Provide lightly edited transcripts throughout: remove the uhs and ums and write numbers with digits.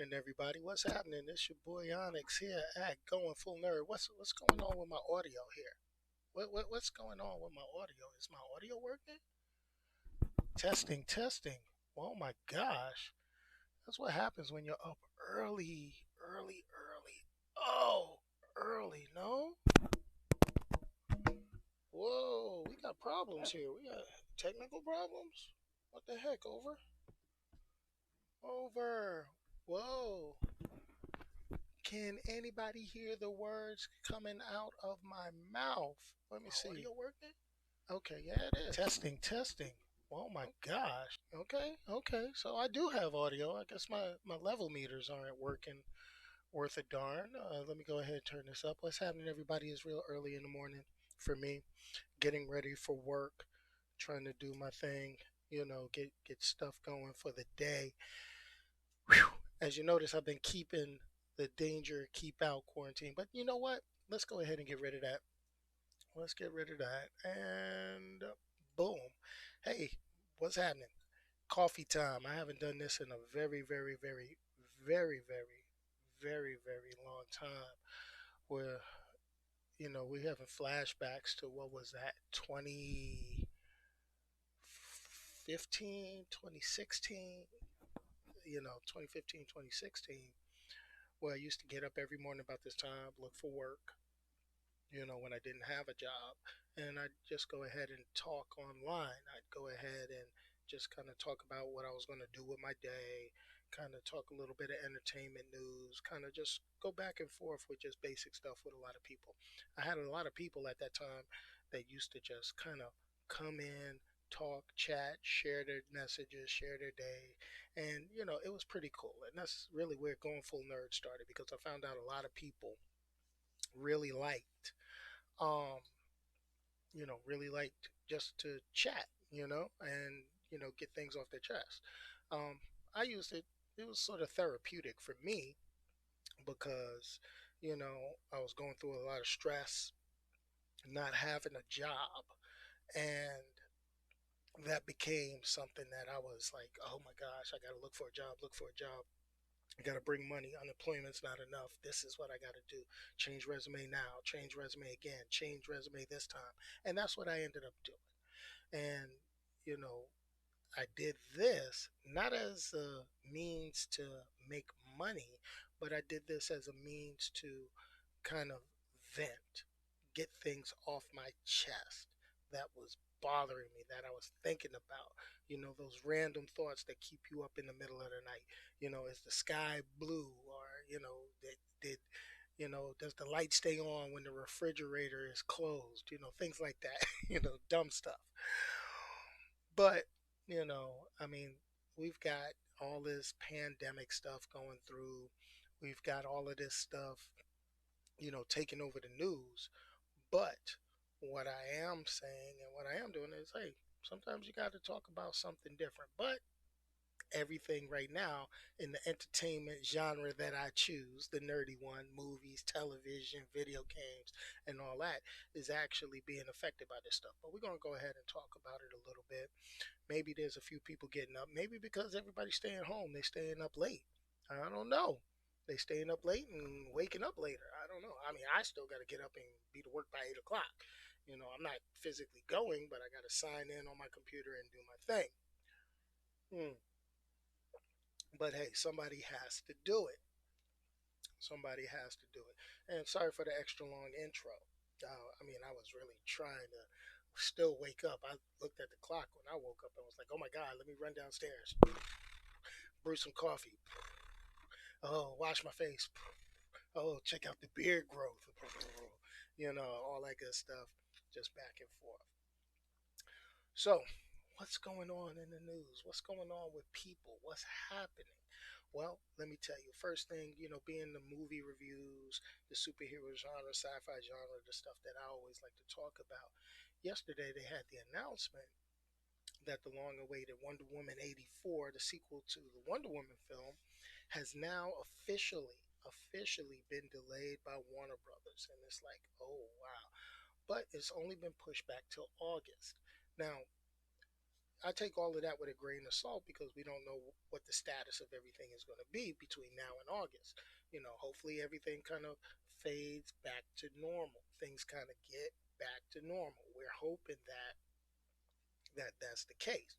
morning, everybody. What's happening? It's your boy Onyx here at Going Full Nerd. What's going on with my audio here? What's going on with my audio? Is my audio working? Testing, testing. Oh my gosh, that's what happens when you're up early, early. Oh, early. No. Whoa, we got problems here. We got technical problems. What the heck? Over. Whoa. Can anybody hear the words coming out of my mouth? Let me see. Audio working? Okay, yeah, it is. Testing, testing. Oh my gosh. Okay. So I do have audio. I guess my level meters aren't working worth a darn. Let me go ahead and turn this up. What's happening, everybody? Is real early in the morning for me. Getting ready for work, trying to do my thing. Get stuff going for the day. Whew. As you notice, I've been keeping the danger, keep out quarantine. But you know what? Let's go ahead and get rid of that. Let's get rid of that. And boom. Hey, what's happening? Coffee time. I haven't done this in a very long time. Where, we're having flashbacks to what was that, 2015, 2016, 2015, 2016, where I used to get up every morning about this time, look for work, when I didn't have a job. And I'd just go ahead and talk online. I'd go ahead and just kind of talk about what I was going to do with my day, kind of talk a little bit of entertainment news, kind of just go back and forth with just basic stuff with a lot of people. I had a lot of people at that time that used to just kind of come in, talk, chat, share their messages, share their day. And, it was pretty cool. And that's really where Going Full Nerd started, because I found out a lot of people really liked um really liked just to chat, and get things off their chest. um I used it. It was sort of therapeutic for me because I was going through a lot of stress, not having a job, and that became something that I was like, oh my gosh, I got to look for a job. I got to bring money. Unemployment's not enough. This is what I got to do. Change resume now, change resume again, change resume this time. And that's what I ended up doing. And, you know, I did this not as a means to make money, but I did this as a means to kind of vent, get things off my chest that was bothering me, that I was thinking about. Those random thoughts that keep you up in the middle of the night. Is the sky blue? Or, did does the light stay on when the refrigerator is closed? Things like that, dumb stuff. But, I mean, we've got all this pandemic stuff going through. We've got all of this stuff, taking over the news. But what I am saying and what I am doing is, hey, sometimes you got to talk about something different. But everything right now in the entertainment genre that I choose, the nerdy one, movies, television, video games, and all that, is actually being affected by this stuff. But we're going to go ahead and talk about it a little bit. Maybe there's a few people getting up. Maybe because everybody's staying home, they're staying up late. I don't know. They staying up late and waking up later. I don't know. I mean, I still got to get up and be to work by 8 o'clock. I'm not physically going, but I got to sign in on my computer and do my thing. Hmm. But hey, somebody has to do it. Somebody has to do it. And sorry for the extra long intro. I mean, I was really trying to still wake up. I looked at the clock when I woke up and was like, oh my God, let me run downstairs, brew some coffee. Oh, wash my face. Oh, check out the beard growth. All that good stuff, just back and forth. So, what's going on in the news? What's going on with people? What's happening? Well, let me tell you. First thing, being the movie reviews, the superhero genre, sci-fi genre, the stuff that I always like to talk about. Yesterday, they had the announcement that the long-awaited Wonder Woman 84, the sequel to the Wonder Woman film, has now officially been delayed by Warner Brothers. And it's like, oh wow. But it's only been pushed back till August. Now, I take all of that with a grain of salt because we don't know what the status of everything is going to be between now and August. Hopefully everything kind of fades back to normal. Things kind of get back to normal. We're hoping that's the case.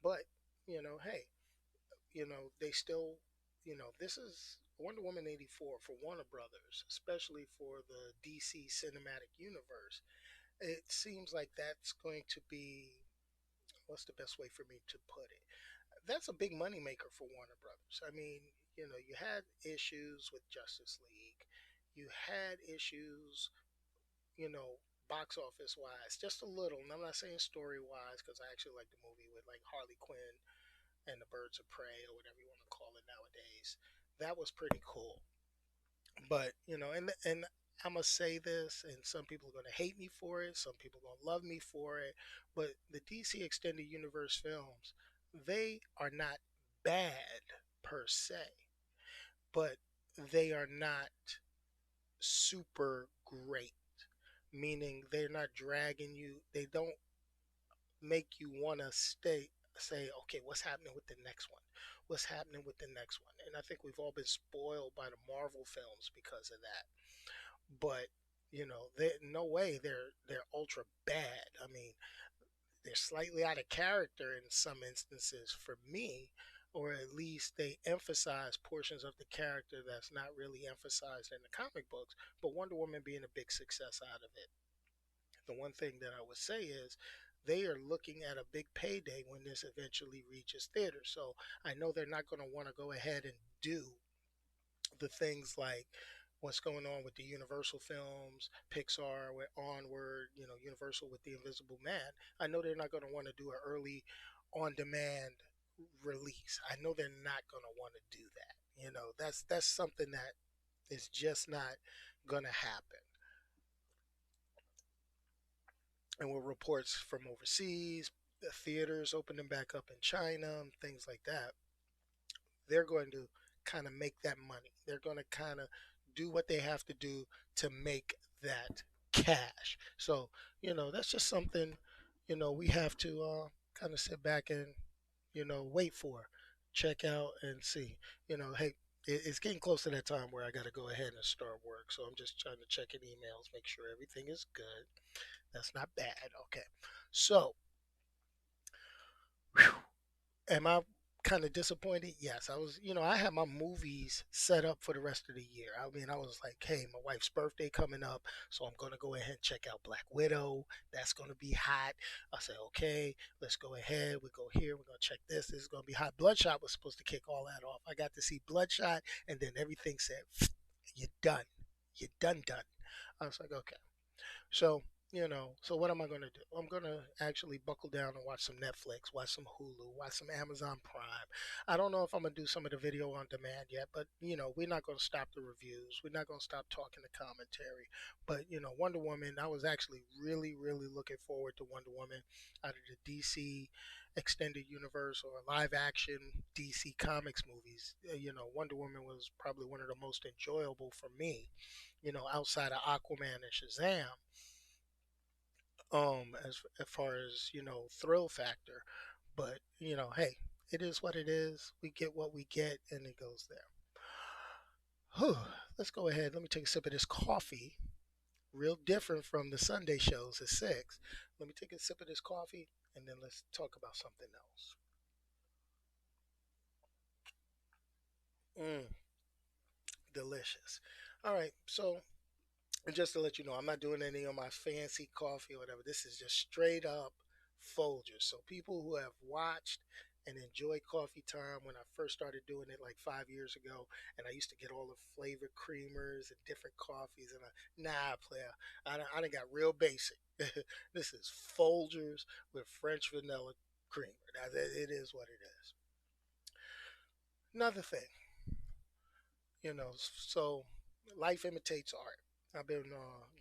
But, hey, they still, this is Wonder Woman 84 for Warner Brothers, especially for the DC cinematic universe. It seems like that's going to be, what's the best way for me to put it? That's a big moneymaker for Warner Brothers. I mean, you had issues with Justice League, you had issues, you know, box office wise, just a little. And I'm not saying story wise because I actually like the movie with like Harley Quinn and the Birds of Prey or whatever you want to call it nowadays. That was pretty cool. But and I'm gonna say this, and some people are gonna hate me for it. Some people are gonna love me for it. But the DC Extended Universe films, they are not bad per se, but they are not super great. Meaning they're not dragging you. They don't make you want to say, okay, what's happening with the next one? What's happening with the next one? And I think we've all been spoiled by the Marvel films because of that. But they no way they're ultra bad. I mean, they're slightly out of character in some instances for me, or at least they emphasize portions of the character that's not really emphasized in the comic books. But Wonder Woman being a big success out of it, the one thing that I would say is they are looking at a big payday when this eventually reaches theaters. So I know they're not going to want to go ahead and do the things like what's going on with the Universal films, Pixar with Onward, Universal with The Invisible Man. I know they're not going to want to do an early on demand release. I know they're not going to want to do that. That's something that is just not going to happen. And with reports from overseas, the theaters opening back up in China, things like that, they're going to kind of make that money. They're going to kind of do what they have to do to make that cash. So, that's just something, we have to kind of sit back and, wait for, check out and see. Hey, it's getting close to that time where I got to go ahead and start work. So I'm just trying to check in emails, make sure everything is good. That's not bad. Okay. So, whew, am I kind of disappointed? Yes, I was. I had my movies set up for the rest of the year. I mean, I was like, hey, my wife's birthday coming up, so I'm gonna go ahead and check out Black Widow. That's gonna be hot. I said, okay, let's go ahead. We go here. We're gonna check this. This is gonna be hot. Bloodshot was supposed to kick all that off. I got to see Bloodshot, and then everything said, you're done. You're done. I was like, okay. So, so what am I going to do? I'm going to actually buckle down and watch some Netflix, watch some Hulu, watch some Amazon Prime. I don't know if I'm going to do some of the video on demand yet, but, we're not going to stop the reviews. We're not going to stop talking the commentary. But, Wonder Woman, I was actually really, really looking forward to Wonder Woman out of the DC extended universe or live action DC Comics movies. Wonder Woman was probably one of the most enjoyable for me, outside of Aquaman and Shazam, as far as thrill factor. But hey, it is what it is. We get what we get, and it goes there. Whew. Let's go ahead. Let me take a sip of this coffee. Real different from the Sunday shows at 6. Let me take a sip of this coffee, and then let's talk about something else. Mm, delicious. All right, so and just to let you know, I'm not doing any of my fancy coffee or whatever. This is just straight up Folgers. So people who have watched and enjoyed coffee time when I first started doing it like 5 years ago, and I used to get all the flavored creamers and different coffees, and nah, player, I done got real basic. This is Folgers with French vanilla creamer. Now, it is what it is. Another thing, so life imitates art. I've been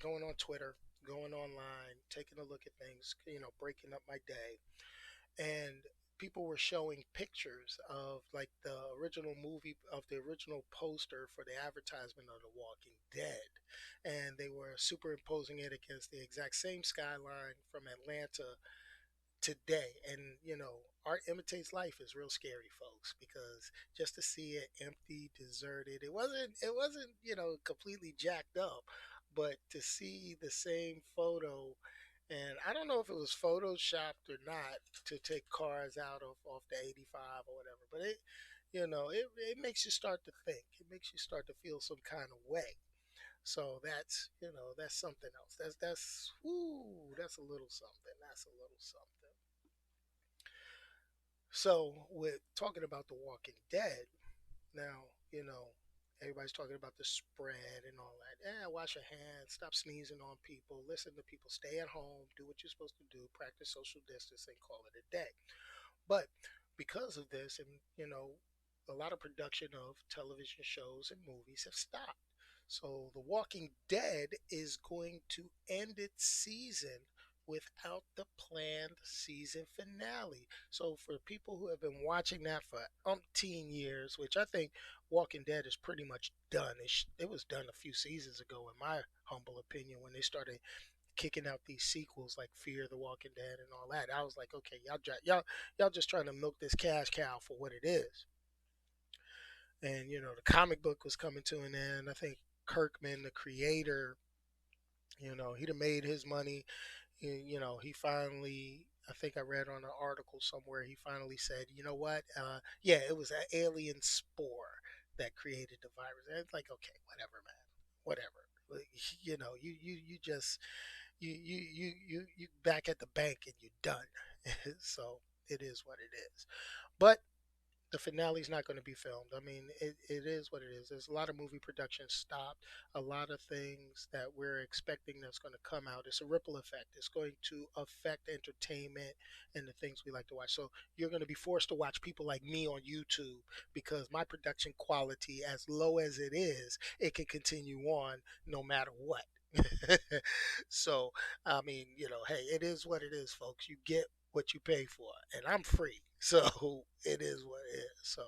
going on Twitter, going online, taking a look at things, breaking up my day, and people were showing pictures of like the original movie of the original poster for the advertisement of The Walking Dead, and they were superimposing it against the exact same skyline from Atlanta today. And art imitates life is real scary, folks, because just to see it empty, deserted, it wasn't completely jacked up, but to see the same photo, and I don't know if it was photoshopped or not, to take cars out of off the 85 or whatever, but it makes you start to think. It makes you start to feel some kind of way. So that's something else. That's a little something. That's a little something. So with talking about The Walking Dead, now, everybody's talking about the spread and all that. Yeah, wash your hands, stop sneezing on people, listen to people, stay at home, do what you're supposed to do, practice social distancing, call it a day. But because of this, and a lot of production of television shows and movies have stopped. So The Walking Dead is going to end its season without the planned season finale. So for people who have been watching that for umpteen years, which I think Walking Dead is pretty much done. It was done a few seasons ago, in my humble opinion, when they started kicking out these sequels like Fear the Walking Dead and all that. I was like, okay, y'all just trying to milk this cash cow for what it is. And the comic book was coming to an end. I think Kirkman, the creator, he'd have made his money. He finally, I think I read on an article somewhere, he finally said, you know what? Yeah, it was an alien spore that created the virus. And it's like, okay, whatever, man, whatever. Like, you just you back at the bank and you're done. So it is what it is. But the finale's not going to be filmed. I mean, it is what it is. There's a lot of movie production stopped, a lot of things that we're expecting that's going to come out. It's a ripple effect. It's going to affect entertainment and the things we like to watch. So you're going to be forced to watch people like me on YouTube because my production quality, as low as it is, it can continue on no matter what. So, I mean, hey, it is what it is, folks. You get what you pay for, and I'm free. So it is what it is. So,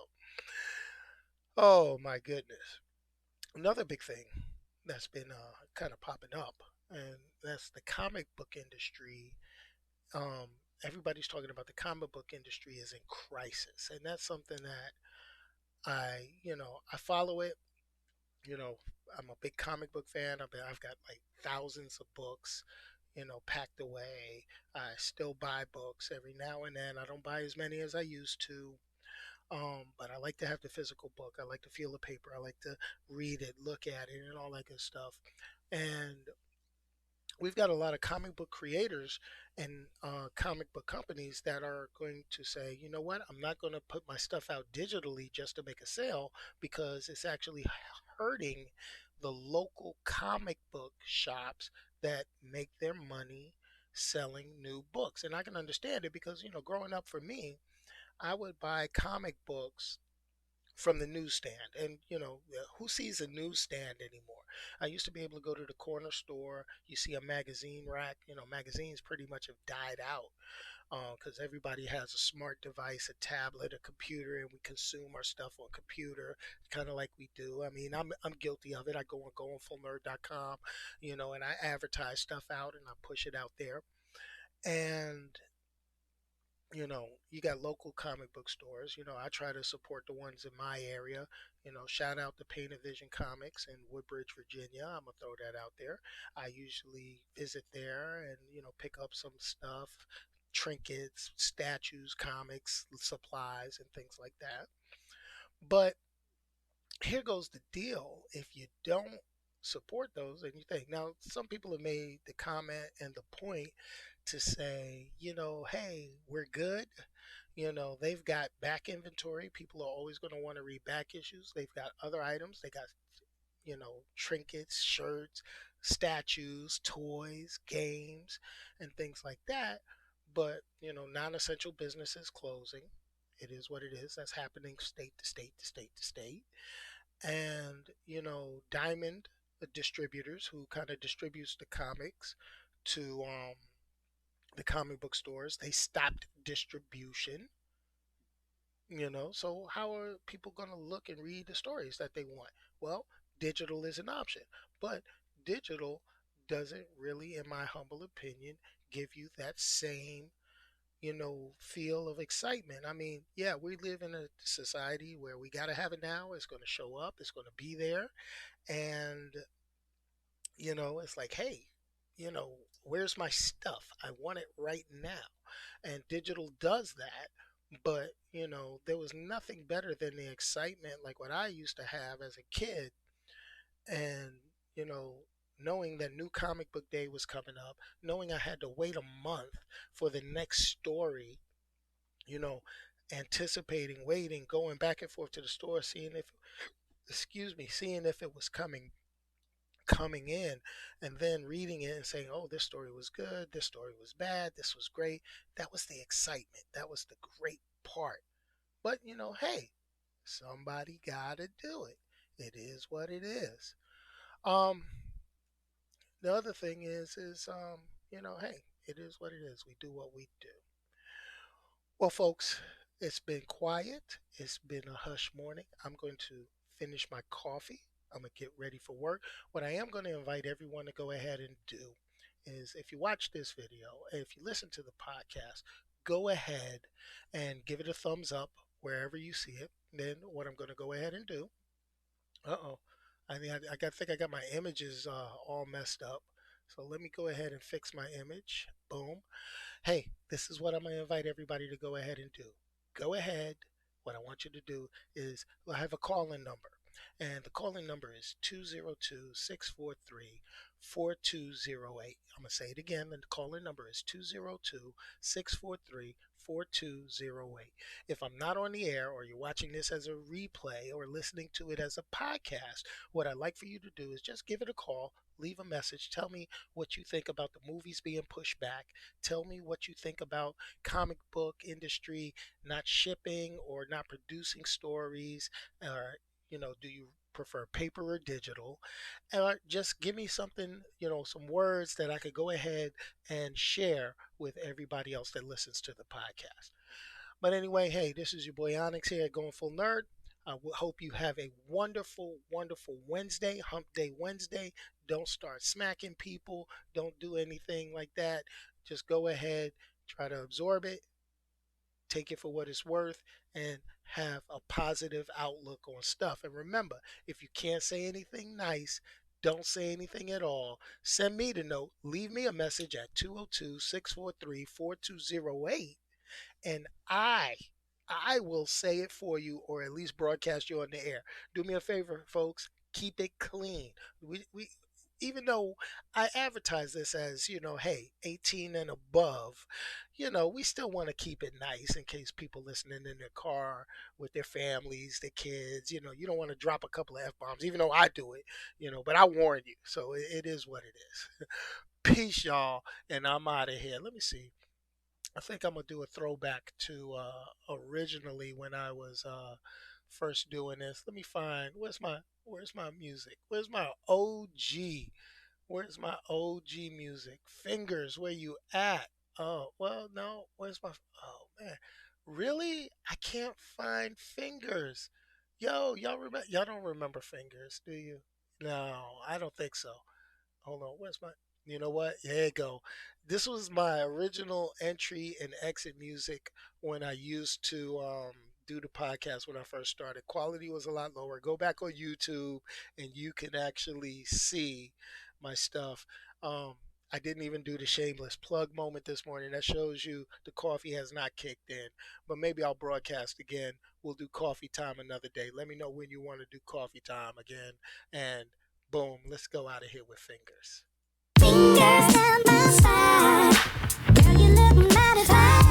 oh my goodness. Another big thing that's been kind of popping up, and that's the comic book industry. Um, Everybody's talking about the comic book industry is in crisis, and that's something that I follow it. You know, I'm a big comic book fan. I've got like thousands of books, packed away. I still buy books every now and then. I don't buy as many as I used to. But I like to have the physical book. I like to feel the paper. I like to read it, look at it, and all that good stuff. And we've got a lot of comic book creators and comic book companies that are going to say, you know what, I'm not going to put my stuff out digitally just to make a sale because it's actually hurting the local comic book shops that make their money selling new books. And I can understand it because, growing up for me, I would buy comic books from the newsstand. And, who sees a newsstand anymore? I used to be able to go to the corner store. You see a magazine rack. Magazines pretty much have died out because everybody has a smart device, a tablet, a computer, and we consume our stuff on computer, kind of like we do. I mean, I'm guilty of it. I go on fullnerd.com, and I advertise stuff out and I push it out there. And you got local comic book stores. I try to support the ones in my area. Shout out to Paint of Vision Comics in Woodbridge, Virginia. I'm gonna throw that out there. I usually visit there and pick up some stuff, trinkets, statues, comics, supplies, and things like that. But here goes the deal: if you don't support those, and you think now, some people have made the comment and the point to say, hey, we're good. They've got back inventory. People are always going to want to read back issues. They've got other items. They got, trinkets, shirts, statues, toys, games, and things like that. But, non essential businesses closing. It is what it is. That's happening state to state to state to state. And, Diamond distributors who kind of distributes the comics to the comic book stores, they stopped distribution. So how are people going to look and read the stories that they want? Well, digital is an option, but digital doesn't really, in my humble opinion, give you that same, feel of excitement. I mean, yeah, we live in a society where we got to have it now. It's going to show up, it's going to be there. And, it's like, hey, where's my stuff? I want it right now. And digital does that. But, there was nothing better than the excitement like what I used to have as a kid. And, you know, knowing that new comic book day was coming up, knowing I had to wait a month for the next story, you know, anticipating, waiting, going back and forth to the store, seeing if, excuse me, seeing if it was coming in, and then reading it and saying, oh, this story was good, this story was bad, this was great. That was the excitement. That was the great part. But, hey, somebody got to do it. It is what it is. Um, the other thing is, hey, it is what it is. We do what we do. Well, folks, it's been quiet. It's been a hush morning. I'm going to finish my coffee. I'm going to get ready for work. What I am going to invite everyone to go ahead and do is if you watch this video, if you listen to the podcast, go ahead and give it a thumbs up wherever you see it. Then what I'm going to go ahead and do, uh-oh, think I got my images all messed up. So let me go ahead and fix my image. Boom. Hey, this is what I'm going to invite everybody to go ahead and do. Go ahead. What I want you to do is I have a call in number. And the calling number is 202-643-4208. I'm going to say it again. The calling number is 202-643-4208. If I'm not on the air or you're watching this as a replay or listening to it as a podcast, what I'd like for you to do is just give it a call, leave a message, tell me what you think about the movies being pushed back, tell me what you think about comic book industry not shipping or not producing stories, or do you prefer paper or digital? Just give me something, some words that I could go ahead and share with everybody else that listens to the podcast. But anyway, hey, this is your boy Onyx here at Going Full Nerd. I hope you have a wonderful, wonderful Wednesday, Hump Day Wednesday. Don't start smacking people. Don't do anything like that. Just go ahead, try to absorb it, take it for what it's worth, and have a positive outlook on stuff. And remember, if you can't say anything nice, don't say anything at all. Send me the note. Leave me a message at 202-643-4208, and I will say it for you, or at least broadcast you on the air. Do me a favor, folks. Keep it clean. We even though I advertise this as, hey, 18 and above, we still want to keep it nice in case people listening in their car with their families, their kids. You don't want to drop a couple of F bombs, even though I do it, but I warn you. So it is what it is. Peace, y'all. And I'm out of here. Let me see. I think I'm gonna do a throwback to originally when I was first doing this. Let me find where's my music? Where's my OG? Where's my OG music? Fingers, where you at? Oh well, no. Where's my? Oh man, really? I can't find fingers. Yo, y'all remember? Y'all don't remember fingers, do you? No, I don't think so. Hold on, where's my? You know what? There you go. This was my original entry and exit music when I used to do the podcast when I first started. Quality was a lot lower. Go back on YouTube and you can actually see my stuff. Um, I didn't even do the shameless plug moment this morning. That shows you the coffee has not kicked in. But maybe I'll broadcast again. We'll do coffee time another day. Let me know when you want to do coffee time again. And boom, let's go out of here with fingers. Fingers down my side. Girl, you look mighty fine.